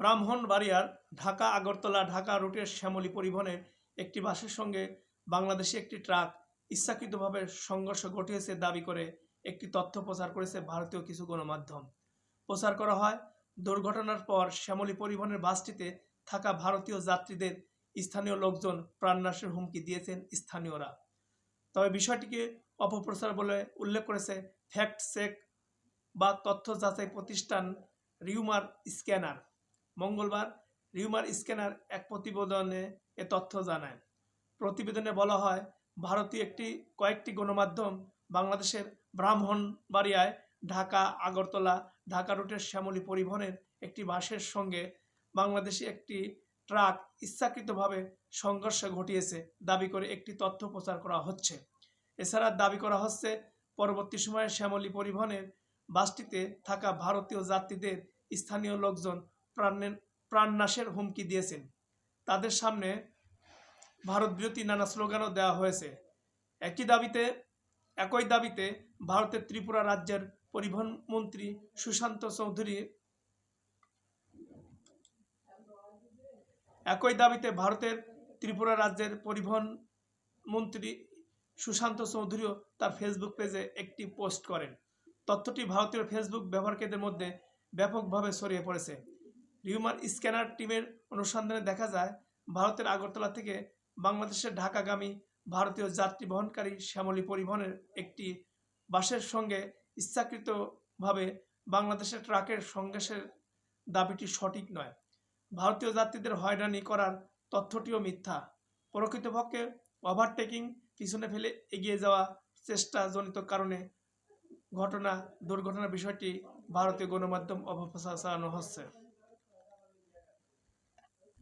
ব্রাহ্মণবাড়িয়ার ঢাকা আগরতলা ঢাকা রুটের শ্যামলী পরিবহনের একটি বাসের সঙ্গে বাংলাদেশি একটি ট্রাক ইচ্ছাকৃতভাবে সংঘর্ষ ঘটিয়েছে দাবি করে একটি তথ্য প্রচার করেছে ভারতীয় কিছু গণমাধ্যম। প্রচার করা হয়, দুর্ঘটনার পর শ্যামলী পরিবহনের বাসটিতে থাকা ভারতীয় যাত্রীদের স্থানীয় লোকজন প্রাণনাশের হুমকি দিয়েছেন স্থানীয়রা। তবে বিষয়টিকে অপপ্রচার বলে উল্লেখ করেছে ফ্যাক্ট চেক বা তথ্য যাচাই প্রতিষ্ঠান রিউমার স্ক্যানার। মঙ্গলবার রিউমার স্ক্যানার এক প্রতিবেদনে এ তথ্য জানায়। প্রতিবেদনে বলা হয়, ভারতীয় কয়েকটি গণমাধ্যম বাংলাদেশের ব্রাহ্মণবাড়িয়ায় ঢাকা আগরতলা ঢাকা রুটের শ্যামলী পরিবহনের একটি বাসের সঙ্গে বাংলাদেশি একটি ট্রাক ইচ্ছাকৃতভাবে সংঘর্ষ ঘটিয়েছে দাবি করে একটি তথ্য প্রচার করা হচ্ছে। এছাড়া দাবি করা হচ্ছে, পরবর্তী সময়ে শ্যামলী পরিবহনের বাসটিতে থাকা ভারতীয় যাত্রীদের স্থানীয় লোকজন প্রাণনাশের হুমকি দিয়েছেন। তাদের সামনে ভারত বিরোধী নানা স্লোগানও দেওয়া হয়েছে। একই দাবিতে ভারতের ত্রিপুরা রাজ্যের পরিবহন মন্ত্রী সুশান্ত চৌধুরীও তার ফেসবুক পেজে একটি পোস্ট করেন। তথ্যটি ভারতীয় ফেসবুক ব্যবহারকারীদের মধ্যে ব্যাপকভাবে ছড়িয়ে পড়েছে। রিউমার স্ক্যানার টিমের অনুসন্ধানে দেখা যায়, ভারতের আগরতলা থেকে বাংলাদেশের ঢাকাগামী ভারতীয় যাত্রী বহনকারী শ্যামলী পরিবহনের একটি বাসের সঙ্গে ইচ্ছাকৃতভাবে বাংলাদেশের ট্রাকের সংঘর্ষের দাবিটি সঠিক নয়। ভারতীয় যাত্রীদের হয়রানি করার তথ্যটিও মিথ্যা। প্রকৃতপক্ষে ওভারটেকিং, পিছনে ফেলে এগিয়ে যাওয়া চেষ্টাজনিত কারণে দুর্ঘটনার বিষয়টি ভারতীয় গণমাধ্যম অপপ্রচার চালানো হচ্ছে।